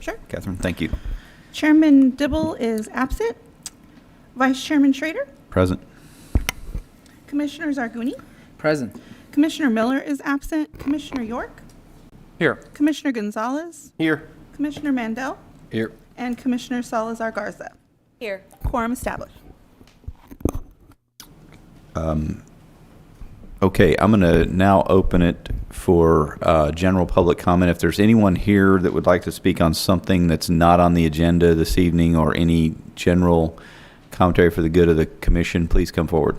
Sure. Catherine, thank you. Chairman Dibble is absent. Vice Chairman Schrader. Present. Commissioner Zarguni. Present. Commissioner Miller is absent. Commissioner York. Here. Commissioner Gonzalez. Here. Commissioner Mandel. Here. And Commissioner Salazar Garza. Here. Quorum established. Okay, I'm going to now open it for general public comment. If there's anyone here that would like to speak on something that's not on the agenda this evening or any general commentary for the good of the commission, please come forward.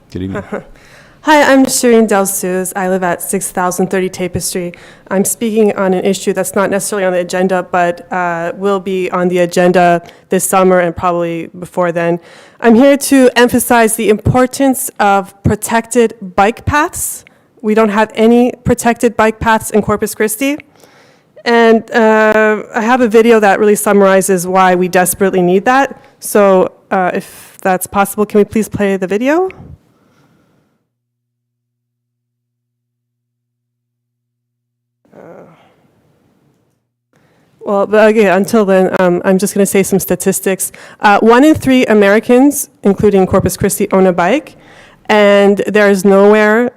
Good evening. Hi, I'm Shireen Del-Suz. I live at 6030 Tapestry. I'm speaking on an issue that's not necessarily on the agenda, but will be on the agenda this summer and probably before then. I'm here to emphasize the importance of protected bike paths. We don't have any protected bike paths in Corpus Christi. And I have a video that really summarizes why we desperately need that. So if that's possible, can we please play the video? Well, but again, until then, I'm just going to say some statistics. 1 in 3 Americans, including Corpus Christi, own a bike, and there is nowhere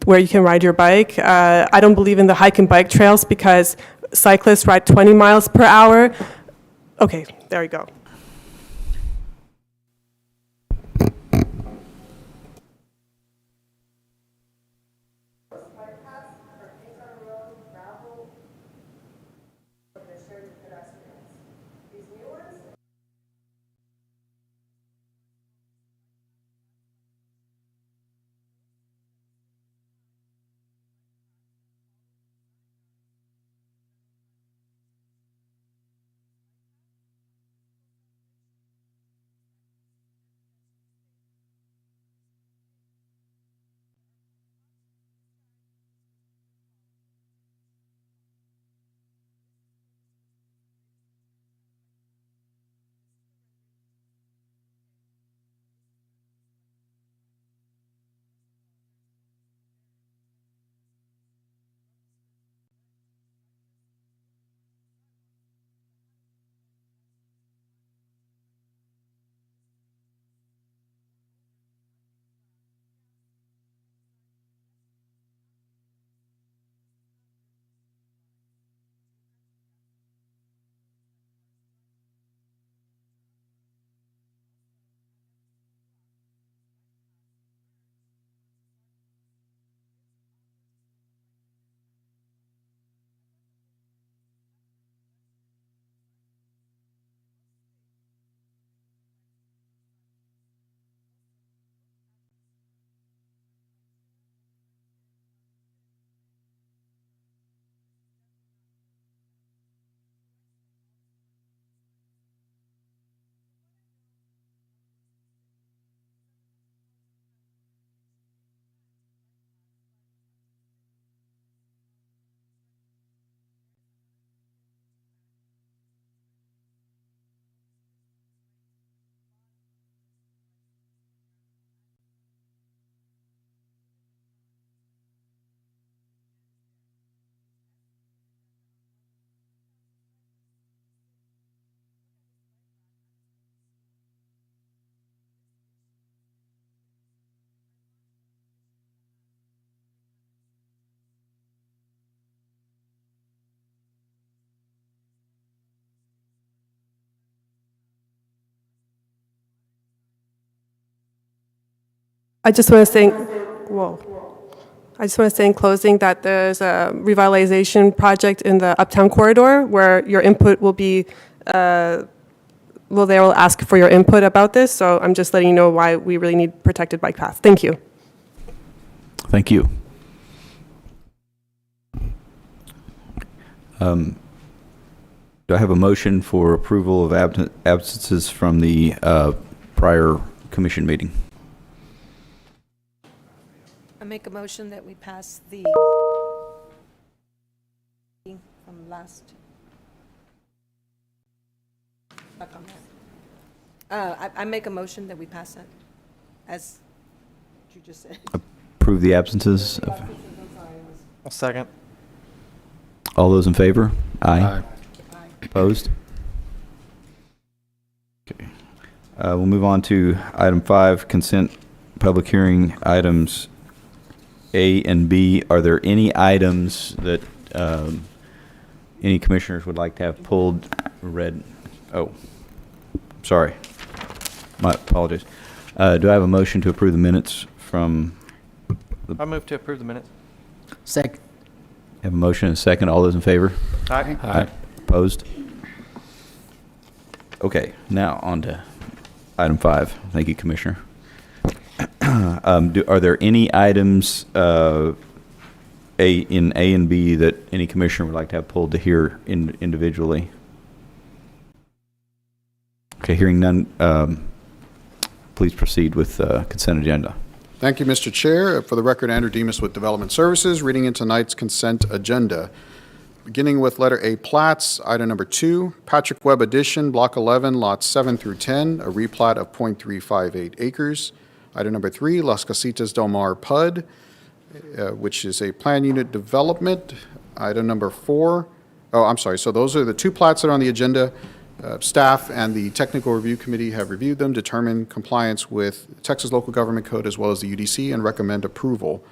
where you can ride your bike. I don't believe in the hike and bike trails because cyclists ride 20 miles per hour. Okay, there we go. I just want to say, I just want to say in closing that there's a revitalization project in the Uptown Corridor where your input will be, they will ask for your input about this. So I'm just letting you know why we really need protected bike paths. Thank you. Thank you. Do I have a motion for approval of absences from the prior commission meeting? I make a motion that we pass the from last. Back on that. I make a motion that we pass that as you just said. Approve the absences. I'll second. All those in favor? Aye. Opposed? Okay. We'll move on to item 5, consent public hearing items A and B. Are there any items that any commissioners would like to have pulled, read? Oh, sorry. My apologies. Do I have a motion to approve the minutes from? I move to approve the minutes. Second. Have a motion and a second. All those in favor? Aye. Opposed? Okay, now on to item 5. Thank you, Commissioner. Are there any items in A and B that any commissioner would like to have pulled to hear individually? Okay, hearing none, please proceed with consent agenda. Thank you, Mr. Chair. For the record, Andrew Demas with Development Services, reading in tonight's consent agenda. Beginning with letter A, plats, item number 2, Patrick Webb Addition, Block 11, lots 7 through 10, a replat of .358 acres. Item number 3, Las Casitas Del Mar PUD, which is a plan unit development. Item number 4, so those are the 2 plats that are on the agenda. Staff and the Technical Review Committee have reviewed them, determined compliance with Texas Local Government Code as well as the UDC, and recommend approval.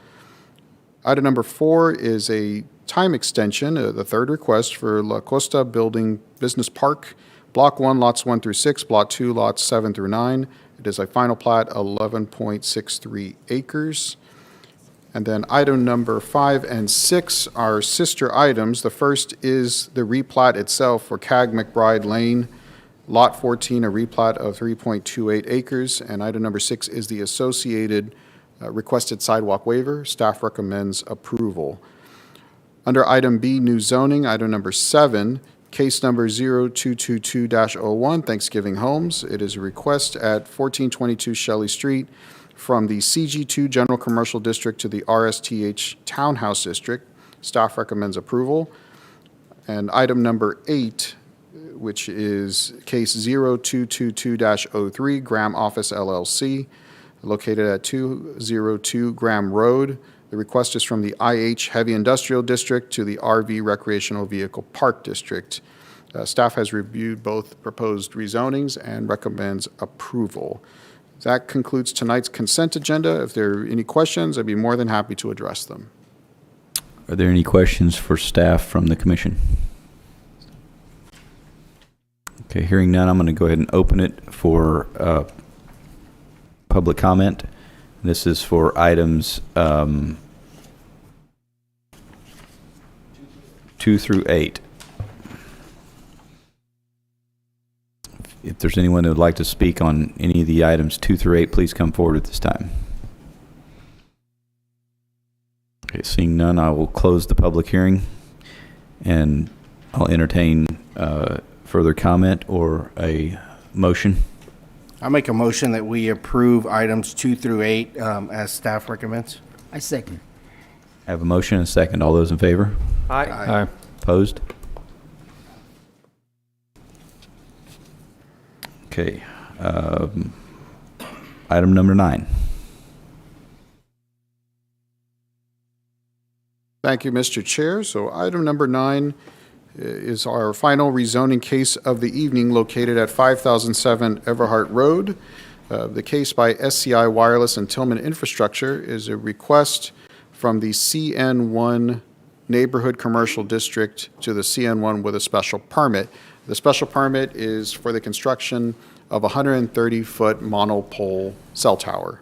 Item number 4 is a time extension, the third request for La Costa Building Business Park, Block 1, lots 1 through 6, Block 2, lots 7 through 9. It is a final plat, 11.63 acres. And then item number 5 and 6 are sister items. The first is the replat itself for CAG McBride Lane, Lot 14, a replat of 3.28 acres. And item number 6 is the associated requested sidewalk waiver. Staff recommends approval. Under item B, new zoning, item number 7, case number 0222-01, Thanksgiving Homes. It is a request at 1422 Shelley Street from the CG2 General Commercial District to the RSTH Townhouse District. Staff recommends approval. And item number 8, which is case 0222-03, Graham Office LLC, located at 202 Graham Road. The request is from the IH Heavy Industrial District to the RV Recreational Vehicle Park District. Staff has reviewed both proposed rezonings and recommends approval. That concludes tonight's consent agenda. If there are any questions, I'd be more than happy to address them. Are there any questions for staff from the commission? Okay, hearing none, I'm going to go ahead and open it for public comment. This is for items 2 through 8. If there's anyone that would like to speak on any of the items 2 through 8, please come forward at this time. Okay, seeing none, I will close the public hearing, and I'll entertain further comment or a motion. I make a motion that we approve items 2 through 8 as staff recommends. I second. I have a motion and a second. All those in favor? Aye. Opposed? Okay. Item number 9. Thank you, Mr. Chair. So item number 9 is our final rezoning case of the evening, located at 5007 Everhart Road. The case by SCI Wireless and Tillman Infrastructure is a request from the CN1 Neighborhood Commercial District to the CN1 with a special permit. The special permit is for the construction of a 130-foot monopole cell tower.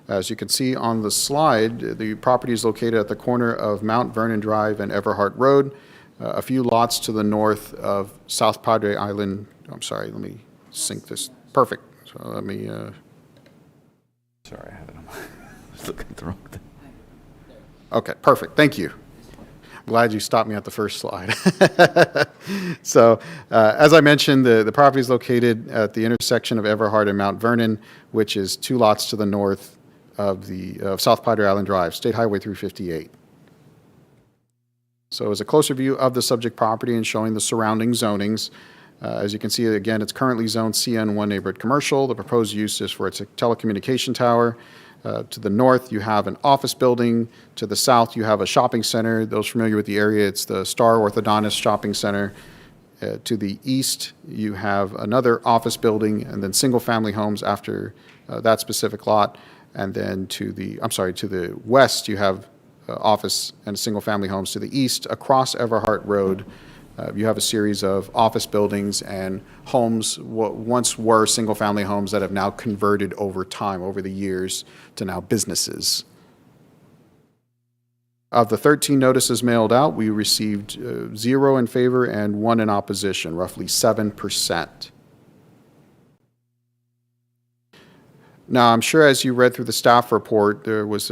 As you can see on the slide, the property is located at the corner of Mount Vernon Drive and Everhart Road, a few lots to the north of South Padre Island. I'm sorry, let me sync this. Perfect. So let me... Sorry, I have it on. I was looking at the wrong thing. Okay, perfect. Thank you. Glad you stopped me at the first slide. So, as I mentioned, the property is located at the intersection of Everhart and Mount Vernon, which is 2 lots to the north of South Padre Island Drive, State Highway 358. So, as a closer view of the subject property and showing the surrounding zonings, As you can see, again, it's currently zoned CN1 neighborhood commercial. The proposed use is for its telecommunication tower. To the north, you have an office building. To the south, you have a shopping center. Those familiar with the area, it's the Star Orthodontist Shopping Center. To the east, you have another office building and then single-family homes after that specific lot. And then to the west, you have office and single-family homes. To the east, across Everhart Road, you have a series of office buildings and homes, what once were single-family homes that have now converted over time, over the years, to now businesses. Of the 13 notices mailed out, we received 0 in favor and 1 in opposition, roughly 7%. Now, I'm sure as you read through the staff report, there was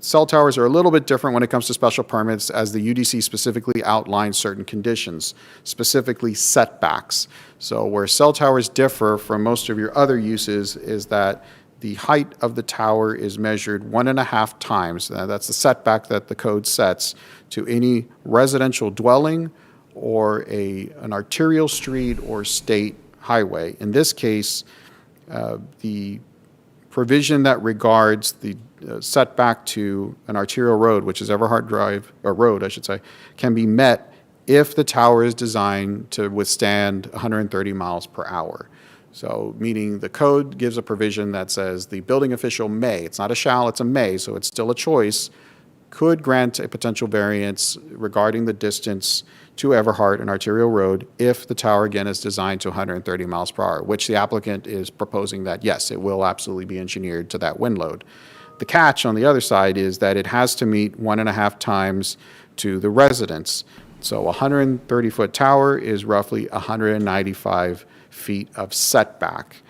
cell towers are a little bit different when it comes to special permits, as the UDC specifically outlined certain conditions, specifically setbacks. So where cell towers differ from most of your other uses is that the height of the tower is measured 1.5 times. That's the setback that the code sets to any residential dwelling or an arterial street or state highway. In this case, the provision that regards the setback to an arterial road, which is Everhart Drive, or road, I should say, can be met if the tower is designed to withstand 130 miles per hour. So, meaning the code gives a provision that says the building official may, it's not a shall, it's a may, so it's still a choice, could grant a potential variance regarding the distance to Everhart, an arterial road, if the tower, again, is designed to 130 miles per hour, which the applicant is proposing that, yes, it will absolutely be engineered to that wind load. The catch on the other side is that it has to meet 1.5 times to the residence. So a 130-foot tower is roughly 195 feet of setback.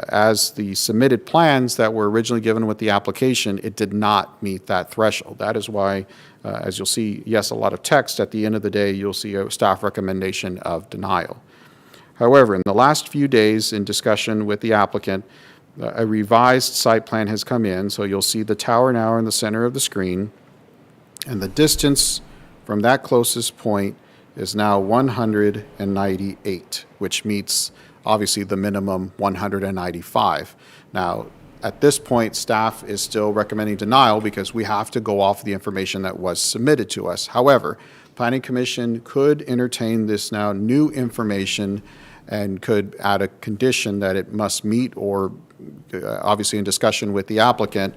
As the submitted plans that were originally given with the application, it did not meet that threshold. That is why, as you'll see, yes, a lot of text. At the end of the day, you'll see a staff recommendation of denial. However, in the last few days in discussion with the applicant, a revised site plan has come in. So you'll see the tower now in the center of the screen, and the distance from that closest point is now 198, which meets obviously the minimum 195. Now, at this point, staff is still recommending denial because we have to go off the information that was submitted to us. However, Planning Commission could entertain this now new information and could add a condition that it must meet, or obviously in discussion with the applicant,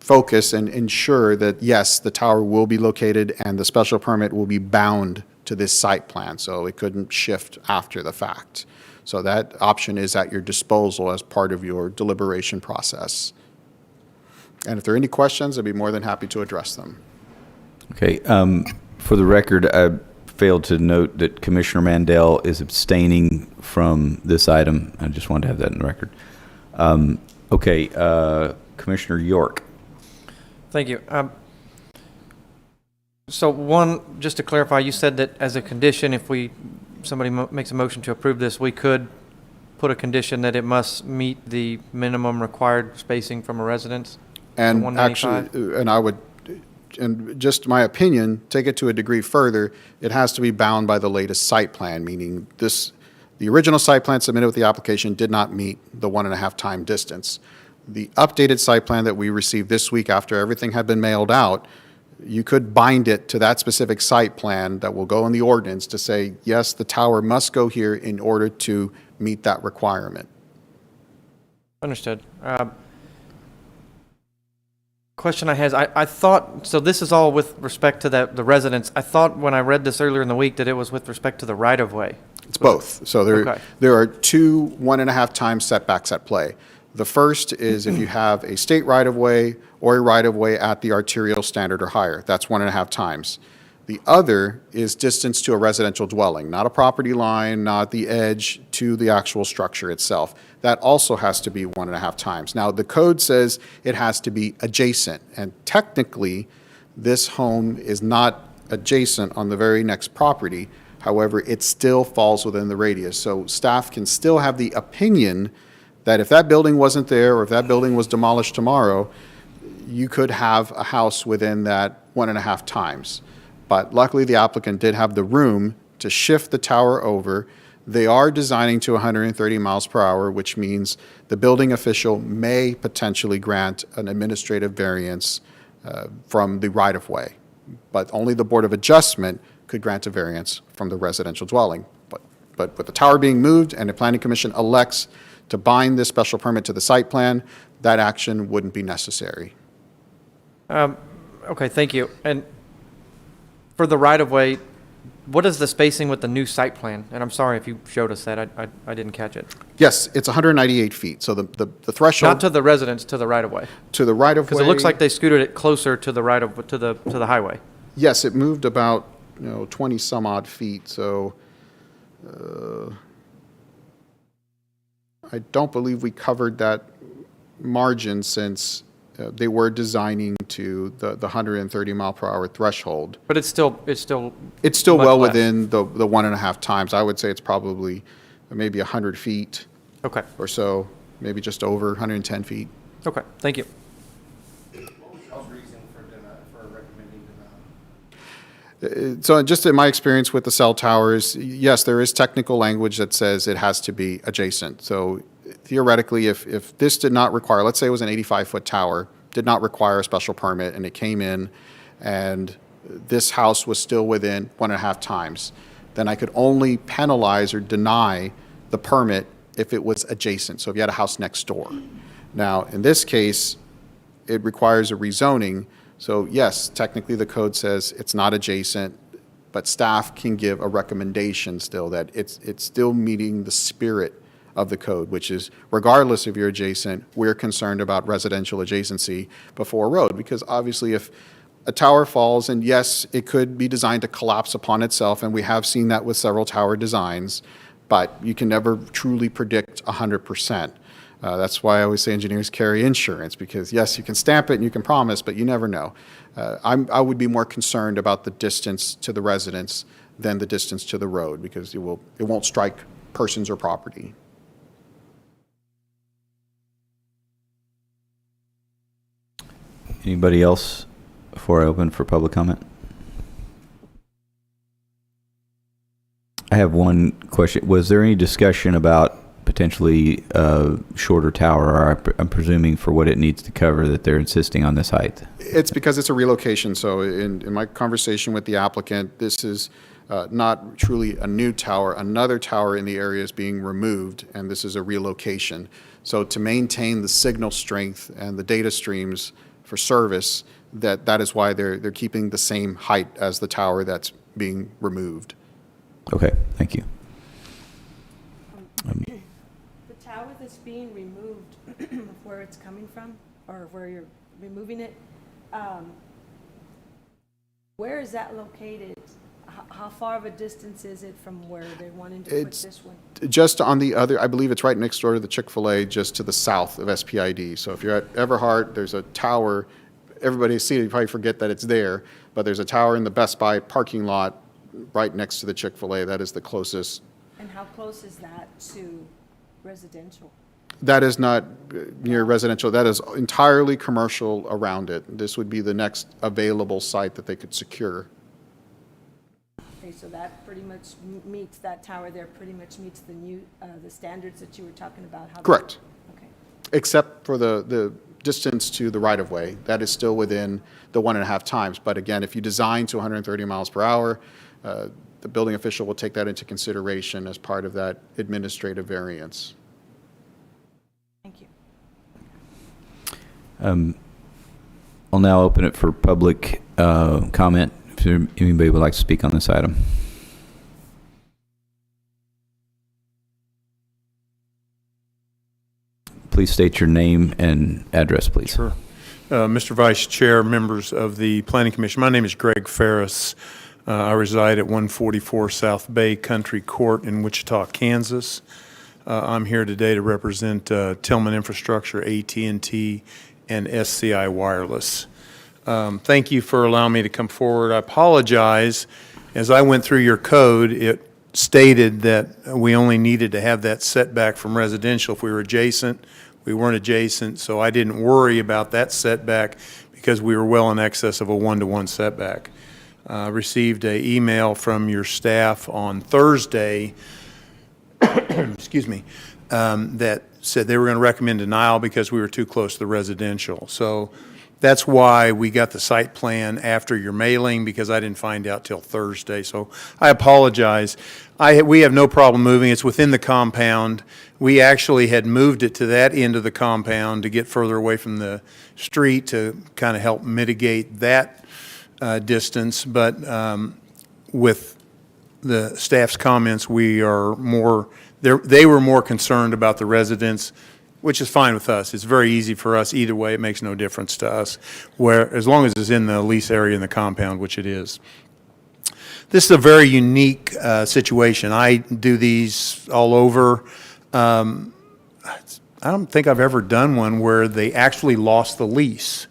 focus and ensure that, yes, the tower will be located and the special permit will be bound to this site plan, so it couldn't shift after the fact. So that option is at your disposal as part of your deliberation process. And if there are any questions, I'd be more than happy to address them. Okay. For the record, I failed to note that Commissioner Mandel is abstaining from this item. I just wanted to have that in the record. Okay. Commissioner York. Thank you. So one, just to clarify, you said that as a condition, if somebody makes a motion to approve this, we could put a condition that it must meet the minimum required spacing from a residence? And 195? actually, and I would, and just my opinion, take it to a degree further, it has to be bound by the latest site plan, meaning the original site plan submitted with the application did not meet the 1.5 time distance. The updated site plan that we received this week after everything had been mailed out, you could bind it to that specific site plan that will go in the ordinance to say, yes, the tower must go here in order to meet that requirement. Understood. Question I had, I thought, so this is all with respect to the residents. I thought when I read this earlier in the week that it was with respect to the right-of-way. It's both. So Okay. there are two 1.5 time setbacks at play. The first is if you have a state right-of-way or a right-of-way at the arterial standard or higher. That's 1.5 times. The other is distance to a residential dwelling, not a property line, not the edge to the actual structure itself. That also has to be 1.5 times. Now, the code says it has to be adjacent, and technically, this home is not adjacent on the very next property. However, it still falls within the radius. So staff can still have the opinion that if that building wasn't there or if that building was demolished tomorrow, you could have a house within that 1.5 times. But luckily, the applicant did have the room to shift the tower over. They are designing to 130 miles per hour, which means the building official may potentially grant an administrative variance from the right-of-way, but only the Board of Adjustment could grant a variance from the residential dwelling. But with the tower being moved and the Planning Commission elects to bind this special permit to the site plan, that action wouldn't be necessary. Okay, thank you. And for the right-of-way, what is the spacing with the new site plan? And I'm sorry if you showed us that, I didn't catch it. Yes, it's 198 feet, so the threshold. Not to the residence, to the right-of-way. To the right-of-way. Because it looks like they scooted it closer to the to the highway. Yes, it moved about, 20 some odd feet, so I don't believe we covered that margin since they were designing to the 130 mile per hour threshold. But it's still It's still much well less. within the 1.5 times. I would say it's probably maybe 100 feet Okay, or so, maybe just over 110 feet. okay, thank you. So just in my experience with the cell towers, yes, there is technical language that says it has to be adjacent. So theoretically, if this did not require, let's say it was an 85-foot tower, did not require a special permit, and it came in and this house was still within 1.5 times, then I could only penalize or deny the permit if it was adjacent. So if you had a house next door. Now, in this case, it requires a rezoning. So yes, technically the code says it's not adjacent, but staff can give a recommendation still that it's still meeting the spirit of the code, which is regardless if you're adjacent, we're concerned about residential adjacency before a road. Because obviously if a tower falls, and yes, it could be designed to collapse upon itself, and we have seen that with several tower designs, but you can never truly predict 100%. That's why I always say engineers carry insurance, because yes, you can stamp it and you can promise, but you never know. I would be more concerned about the distance to the residence than the distance to the road, because it won't strike persons or property. Anybody else before I open for public comment? I have one question. Was there any discussion about potentially a shorter tower? Or I'm presuming for what it needs to cover that they're insisting on this height. It's because it's a relocation. So in my conversation with the applicant, this is not truly a new tower. Another tower in the area is being removed, and this is a relocation. So to maintain the signal strength and the data streams for service, that is why they're keeping the same height as the tower that's being removed. Okay, thank you. The tower that's being removed, where it's coming from, or where you're removing it, where is that located? How far of a distance is it from where they're wanting to put this one? Just on the other, I believe it's right next door to the Chick-fil-A, just to the south of SPID. So if you're at Everhart, there's a tower. Everybody sees it, you probably forget that it's there, but there's a tower in the Best Buy parking lot right next to the Chick-fil-A. That is the closest. And how close is that to residential? That is not near residential. That is entirely commercial around it. This would be the next available site that they could secure. Okay, so that pretty much meets, that tower there pretty much meets the new, the standards that you were talking about? Correct. Okay. Except for the distance to the right-of-way. That is still within the 1.5 times. But again, if you design to 130 miles per hour, the building official will take that into consideration as part of that administrative variance. Thank you. I'll now open it for public comment. If anybody would like to speak on this item. Please state your name and address, please. Sure. Mr. Vice Chair, members of the Planning Commission, my name is Greg Ferris. I reside at 144 South Bay Country Court in Wichita, Kansas. I'm here today to represent Tillman Infrastructure, AT&T, and SCI Wireless. Thank you for allowing me to come forward. I apologize. As I went through your code, it stated that we only needed to have that setback from residential if we were adjacent. We weren't adjacent, so I didn't worry about that setback because we were well in excess of a 1-to-1 setback. Received an email from your staff on Thursday, excuse me, that said they were going to recommend denial because we were too close to the residential. So that's why we got the site plan after your mailing, because I didn't find out till Thursday. So I apologize. We have no problem moving. It's within the compound. We actually had moved it to that end of the compound to get further away from the street to kind of help mitigate that distance. But with the staff's comments, we are more, they were more concerned about the residents, which is fine with us. It's very easy for us either way. It makes no difference to us, where as long as it's in the lease area in the compound, which it is. This is a very unique situation. I do these all over. I don't think I've ever done one where they actually lost the lease.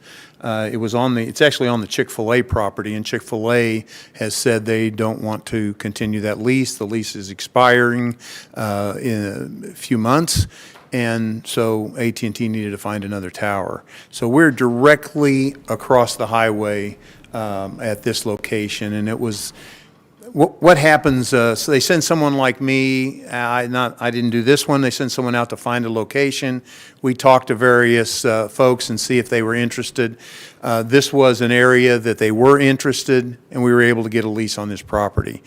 It's actually on the Chick-fil-A property, and Chick-fil-A has said they don't want to continue that lease. The lease is expiring in a few months, and so AT&T needed to find another tower. So we're directly across the highway at this location, and it was, what happens, so they send someone like me, I didn't do this one, they send someone out to find a location. We talked to various folks and see if they were interested. This was an area that they were interested, and we were able to get a lease on this property.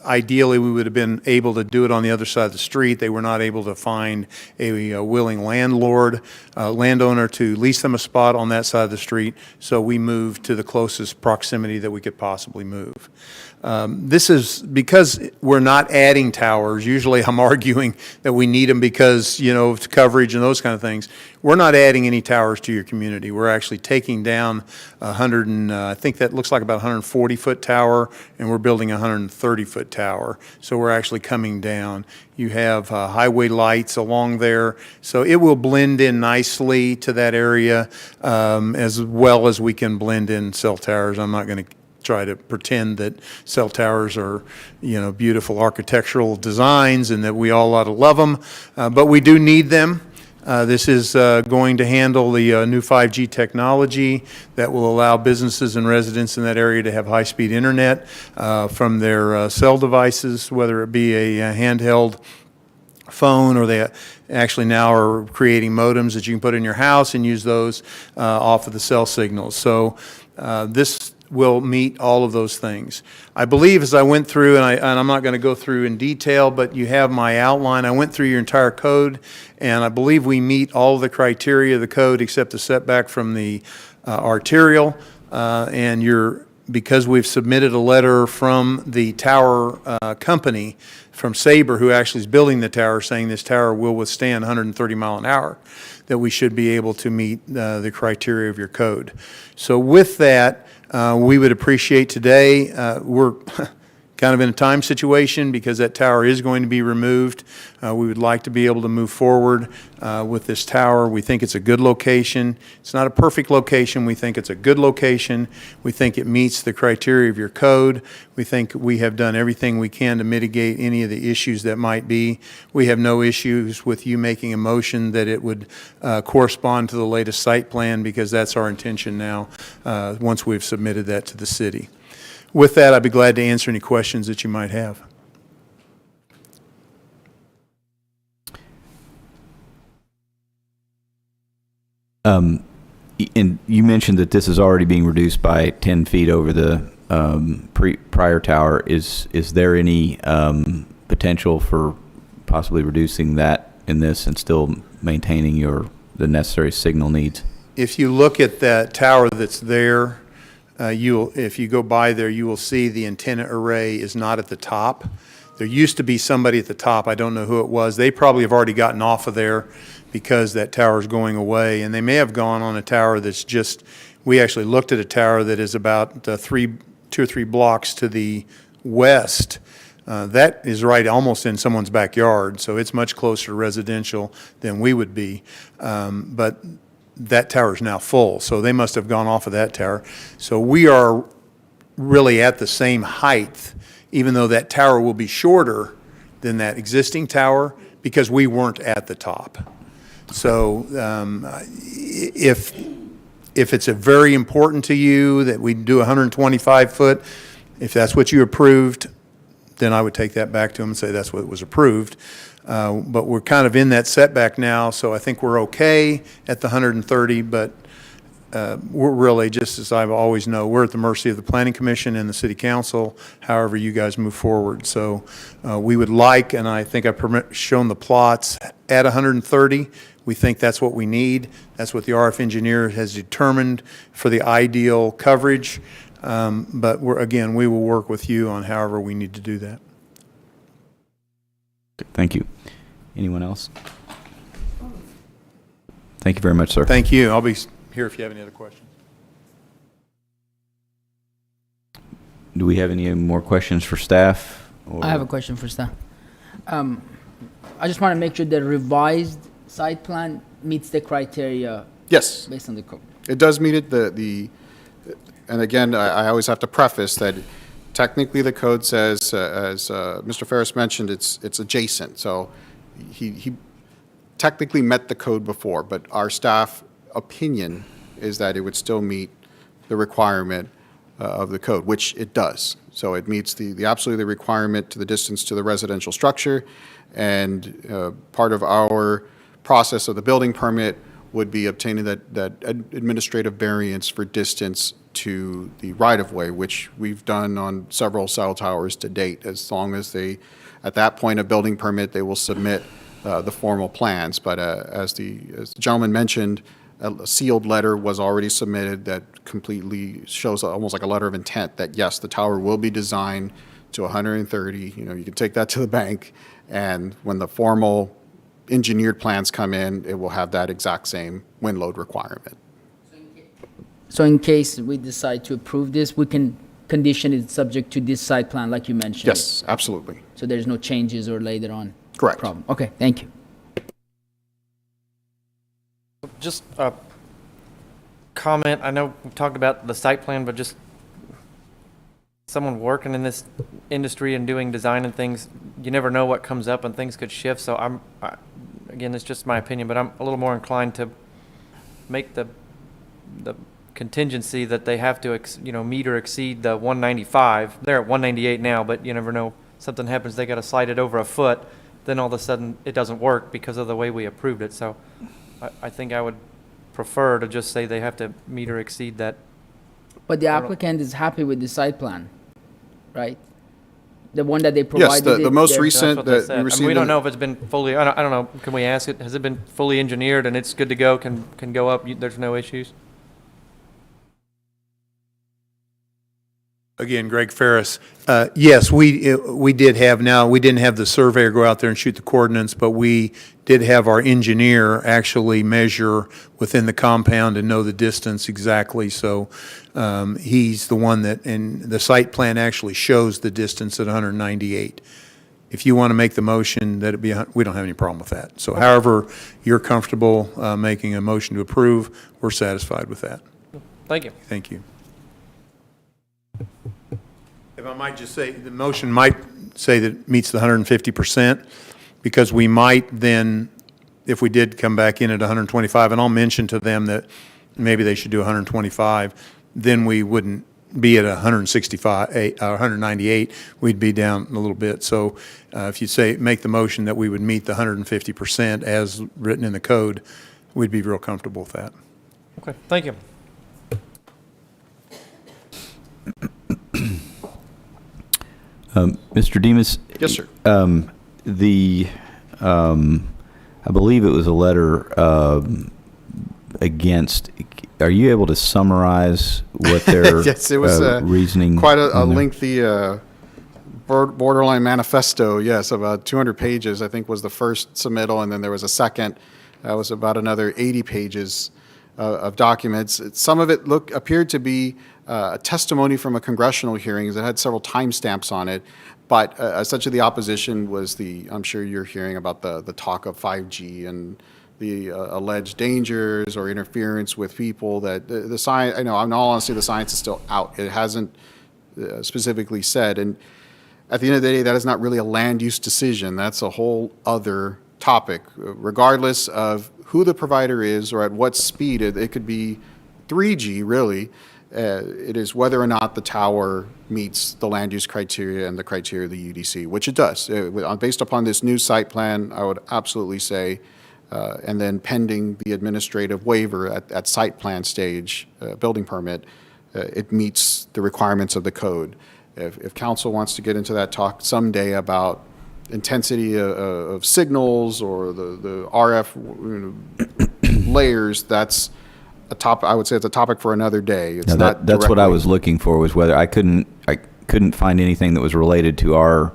Ideally, we would have been able to do it on the other side of the street. They were not able to find a willing landowner to lease them a spot on that side of the street, so we moved to the closest proximity that we could possibly move. This is because we're not adding towers. Usually I'm arguing that we need them because, of coverage and those kind of things. We're not adding any towers to your community. We're actually taking down I think that looks like about 140-foot tower, and we're building a 130-foot tower. So we're actually coming down. You have highway lights along there, so it will blend in nicely to that area, as well as we can blend in cell towers. I'm not going to try to pretend that cell towers are, beautiful architectural designs and that we all ought to love them, but we do need them. This is going to handle the new 5G technology that will allow businesses and residents in that area to have high-speed internet from their cell devices, whether it be a handheld phone, or they actually now are creating modems that you can put in your house and use those off of the cell signals. So this will meet all of those things. I believe as I went through, and I'm not going to go through in detail, but you have my outline. I went through your entire code, and I believe we meet all of the criteria of the code except the setback from the arterial, because we've submitted a letter from the tower company, from Sabre, who actually is building the tower, saying this tower will withstand 130 mile an hour, that we should be able to meet the criteria of your code. So with that, we would appreciate today, we're kind of in a time situation because that tower is going to be removed. We would like to be able to move forward with this tower. We think it's a good location. It's not a perfect location. We think it's a good location. We think it meets the criteria of your code. We think we have done everything we can to mitigate any of the issues that might be. We have no issues with you making a motion that it would correspond to the latest site plan, because that's our intention now once we've submitted that to the city. With that, I'd be glad to answer any questions that you might have. And you mentioned that this is already being reduced by 10 feet over the prior tower. Is there any potential for possibly reducing that in this and still maintaining the necessary signal needs? If you look at that tower that's there, if you go by there, you will see the antenna array is not at the top. There used to be somebody at the top. I don't know who it was. They probably have already gotten off of there because that tower is going away. And they may have gone on a tower that's we actually looked at a tower that is about 2 or 3 blocks to the west. That is right almost in someone's backyard, so it's much closer to residential than we would be. But that tower is now full, so they must have gone off of that tower. So we are really at the same height, even though that tower will be shorter than that existing tower, because we weren't at the top. So if if it's a very important to you that we do 125 foot, if that's what you approved, then I would take that back to them and say that's what was approved. But we're kind of in that setback now, so I think we're okay at the 130, but we're really, just as I've always know, we're at the mercy of the Planning Commission and the City Council, however you guys move forward. So we would like, and I think I've shown the plots at 130. We think that's what we need. That's what the RF engineer has determined for the ideal coverage. But again, we will work with you on however we need to do that. Thank you. Anyone else? Thank you very much, sir. Thank you. I'll be here if you have any other questions. Do we have any more questions for staff? I have a question for staff. I just want to make sure the revised site plan meets the criteria Yes, based on the code. it does meet it. And again, I always have to preface that technically the code says, as Mr. Ferris mentioned, it's adjacent. So he technically met the code before, but our staff opinion is that it would still meet the requirement of the code, which it does. So it meets the absolutely the requirement to the distance to the residential structure. And part of our process of the building permit would be obtaining that administrative variance for distance to the right-of-way, which we've done on several cell towers to date. As long as they, at that point of building permit, they will submit the formal plans. But as the gentleman mentioned, a sealed letter was already submitted that completely shows almost like a letter of intent that, yes, the tower will be designed to 130. You know, you can take that to the bank, and when the formal engineered plans come in, it will have that exact same wind load requirement. So in case we decide to approve this, we can condition it subject to this site plan, like you mentioned? Yes, absolutely. So there's no changes or later on? Correct. Problem. Okay, thank you. Just a comment, I know we talked about the site plan, but just someone working in this industry and doing design and things, you never know what comes up and things could shift. So again, it's just my opinion, but I'm a little more inclined to make the contingency that they have to, meet or exceed the 195. They're at 198 now, but you never know. Something happens, they got to slide it over a foot, then all of a sudden it doesn't work because of the way we approved it. So I think I would prefer to just say they have to meet or exceed that. But the applicant is happy with the site plan, right? The one that they provided? Yes, the most there. recent That's what they that said. we I mean, received. we don't know if it's been fully, I don't know, can we ask it? Has it been fully engineered and it's good to go, can go up, there's no issues? Again, Greg Ferris. Yes, we did have, now, we didn't have the surveyor go out there and shoot the coordinates, but we did have our engineer actually measure within the compound and know the distance exactly. So he's the one that, and the site plan actually shows the distance at 198. If you want to make the motion that it be, we don't have any problem with that. So however you're comfortable making a motion to approve, we're satisfied with that. Thank you. Thank you. If I might just say, the motion might say that it meets the 150%, because we might then, if we did come back in at 125, and I'll mention to them that maybe they should do 125, then we wouldn't be at 165, 198, we'd be down a little bit. So if you say, make the motion that we would meet the 150% as written in the code, we'd be real comfortable with that. Okay, thank you. Mr. Demas? Yes, sir. I believe it was a letter against, are you able to summarize what their Yes, it was reasoning? quite a in there? lengthy borderline manifesto. Yes, about 200 pages, I think, was the first submittal, and then there was a second. That was about another 80 pages of documents. Some of it appeared to be a testimony from a congressional hearing that had several timestamps on it. But essentially the opposition was I'm sure you're hearing about the talk of 5G and the alleged dangers or interference with people, that the science, I know, in all honesty, the science is still out. It hasn't specifically said. And at the end of the day, that is not really a land use decision. That's a whole other topic. Regardless of who the provider is or at what speed, it could be 3G, really, it is whether or not the tower meets the land use criteria and the criteria of the UDC, which it does. Based upon this new site plan, I would absolutely say, and then pending the administrative waiver at site plan stage, building permit, it meets the requirements of the code. If council wants to get into that talk someday about intensity of signals or the RF layers, that's a topic. I would say it's a topic for another day. It's Now not that's what I directly- was looking for, was whether I couldn't find anything that was related to our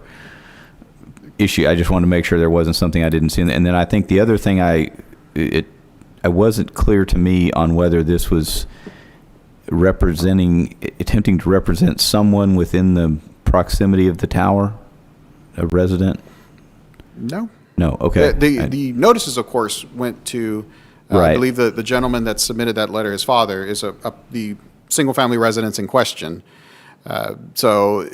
issue. I just wanted to make sure there wasn't something I didn't see. And then I think the other thing it wasn't clear to me on whether this was attempting to represent someone within the proximity of the tower, a resident. No. No. Okay. The notices, of course, went to, I Right. believe the gentleman that submitted that letter, his father, is the single-family residence in question. So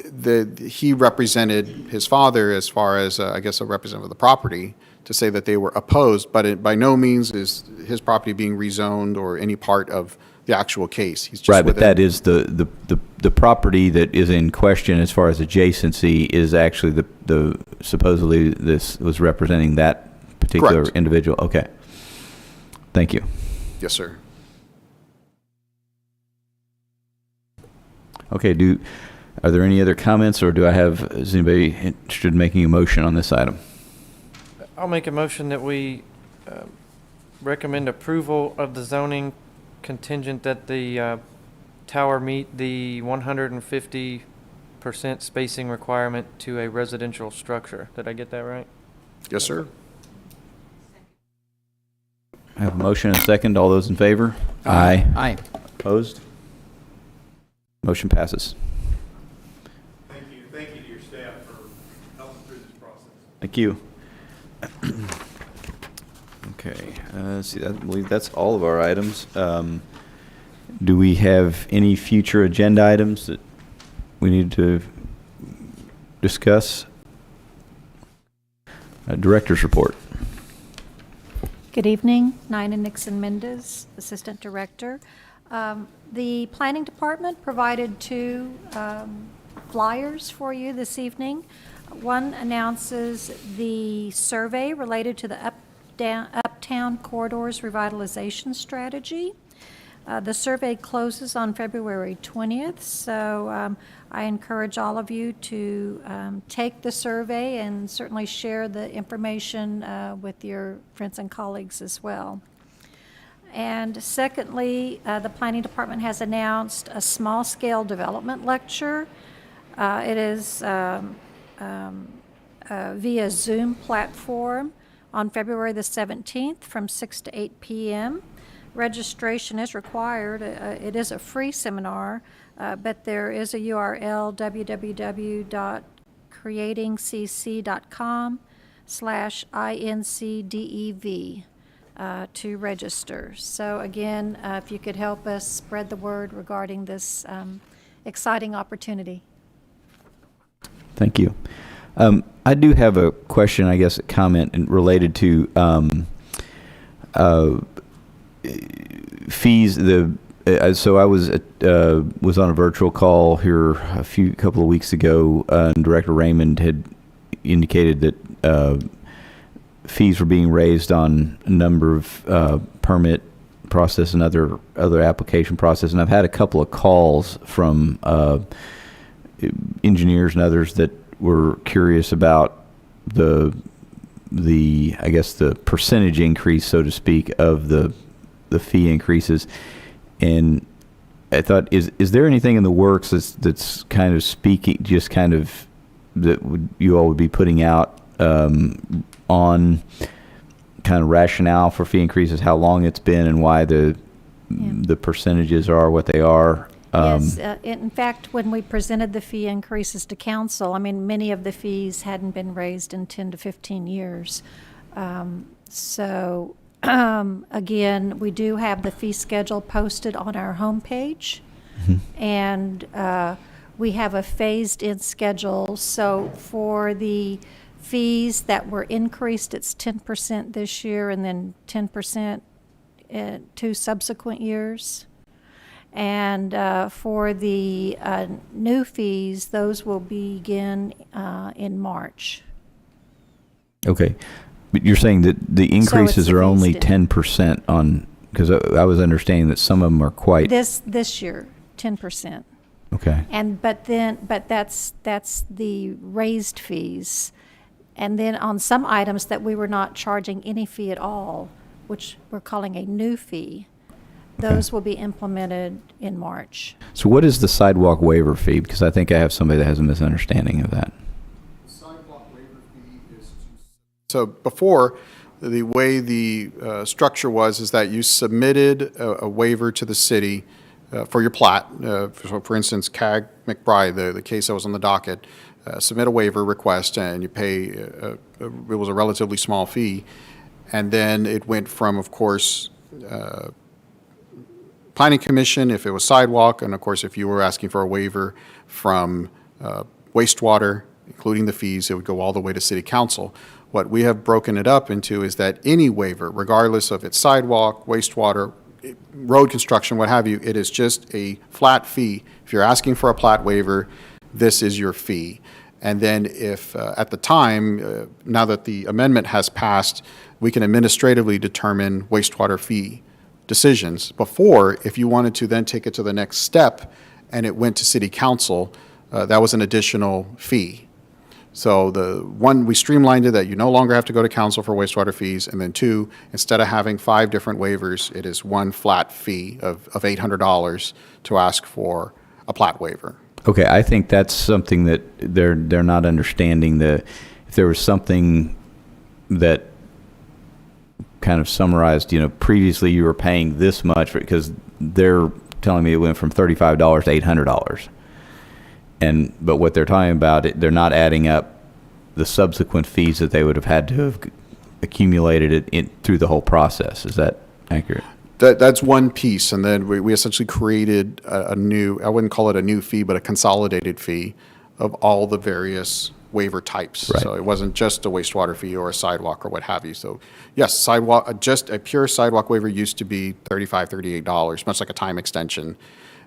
he represented his father as far as, I guess, a representative of the property to say that they were opposed, but it by no means is his property being rezoned or any part of the actual case. He's just Right, but within- that is the property that is in question as far as adjacency is actually the supposedly this was representing that particular Correct. individual. Okay. Thank you. Yes, sir. Okay, are there any other comments, or is anybody interested in making a motion on this item? I'll make a motion that we recommend approval of the zoning contingent that the tower meet the 150% spacing requirement to a residential structure. Did I get that right? Yes, sir. I have a motion and a second. All those in favor? Aye. Aye. Opposed? Motion passes. Thank you. Thank you to your staff for helping through this process. Thank you. Okay, let's see, I believe that's all of our items. Do we have any future agenda items that we need to discuss? Director's report. Good evening, Nina Nixon Mendez, Assistant Director. The Planning Department provided two flyers for you this evening. One announces the survey related to the Uptown Corridors Revitalization Strategy. The survey closes on February 20th, so I encourage all of you to take the survey and certainly share the information with your friends and colleagues as well. And secondly, the Planning Department has announced a small-scale development lecture. It is via Zoom platform on February the 17th from 6 to 8 p.m. Registration is required. It is a free seminar, but there is a URL, www.creatingcc.com/incdev to register. So again, if you could help us spread the word regarding this exciting opportunity. Thank you. I do have a question, I guess, a comment related to fees. So I was on a virtual call here a couple of weeks ago, and Director Raymond had indicated that fees were being raised on a number of permit process and other application process, and I've had a couple of calls from engineers and others that were curious about the I guess the percentage increase, so to speak, of the fee increases. And I thought, is there anything in the works that's kind of speaking, just kind of that you all would be putting out on kind of rationale for fee increases, how long it's been, and why the percentages are what they are? Yes, in fact, when we presented the fee increases to council, I mean, many of the fees hadn't been raised in 10 to 15 years. Again, we do have the fee schedule posted on our homepage, and we have a phased-in schedule. So for the fees that were increased, it's 10% this year and then 10% in 2 subsequent years. And for the new fees, those will begin in March. Okay. But you're saying that the increases are only phased in. 10% on, because I was understanding that some of them are quite, This year, 10%. okay. But that's the raised fees. And then on some items that we were not charging any fee at all, which we're calling a new fee, those will be implemented in March. So what is the sidewalk waiver fee? Because I think I have somebody that has a misunderstanding of that. Sidewalk waiver fee is so before, the way the structure was is that you submitted a waiver to the city for your plat. For instance, CAG McBride, the case that was on the docket, submit a waiver request and you pay, it was a relatively small fee. And then it went from, of course, Planning Commission if it was sidewalk, and of course, if you were asking for a waiver from wastewater, including the fees, it would go all the way to City Council. What we have broken it up into is that any waiver, regardless of its sidewalk, wastewater, road construction, what have you, it is just a flat fee. If you're asking for a plat waiver, this is your fee. And then if at the time, now that the amendment has passed, we can administratively determine wastewater fee decisions. Before, if you wanted to then take it to the next step and it went to City Council, that was an additional fee. So the one, we streamlined it that you no longer have to go to council for wastewater fees, and then two, instead of having 5 different waivers, it is one flat fee of $800 to ask for a plat waiver. Okay, I think that's something that they're not understanding. If there was something that kind of summarized, previously you were paying this much because they're telling me it went from $35 to $800. But what they're talking about, they're not adding up the subsequent fees that they would have had to have accumulated it through the whole process. Is that accurate? That's one piece, and then we essentially created a new, I wouldn't call it a new fee, but a consolidated fee of all the various waiver types. Right. So it wasn't just a wastewater fee or a sidewalk or what have you. So yes, sidewalk, just a pure sidewalk waiver used to be $35, $38, much like a time extension.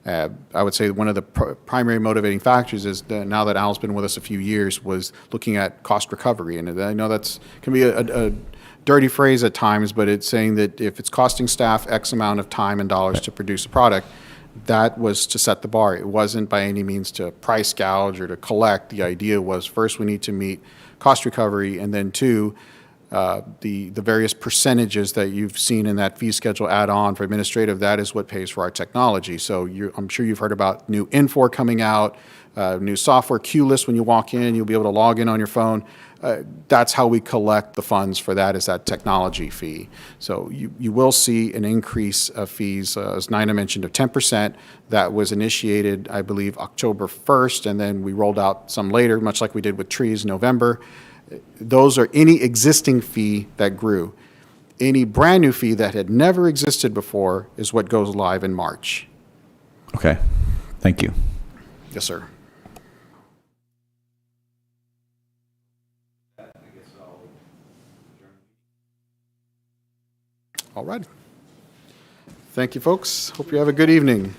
I would say one of the primary motivating factors is that now that Al's been with us a few years was looking at cost recovery. And I know that's can be a dirty phrase at times, but it's saying that if it's costing staff X amount of time and dollars to produce a product, that was to set the bar. It wasn't by any means to price gouge or to collect. The idea was first we need to meet cost recovery, and then two, the various percentages that you've seen in that fee schedule add-on for administrative, that is what pays for our technology. So I'm sure you've heard about new Infor coming out, new software queue list. When you walk in, you'll be able to log in on your phone. That's how we collect the funds for that, is that technology fee. So you will see an increase of fees, as Nina mentioned, of 10%. That was initiated, I believe, October 1st, and then we rolled out some later, much like we did with trees in November. Those are any existing fee that grew. Any brand new fee that had never existed before is what goes live in March. Okay, thank you. Yes, sir. All right. Thank you, folks. Hope you have a good evening.